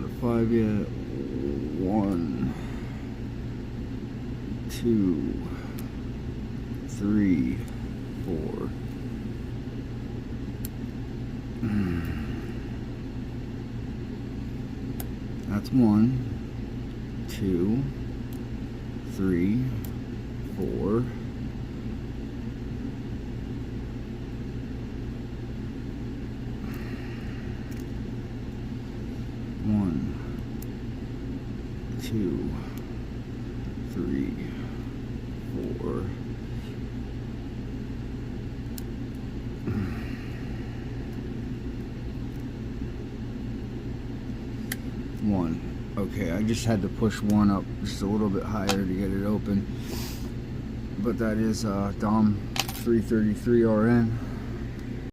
a 5 yet. 1, 2, 3, 4. That's 1, 2, 3, 4. 1, 2, 3, 4. 1. Okay, I just had to push 1 up just a little bit higher to get it open. But that is Dom 333 RN.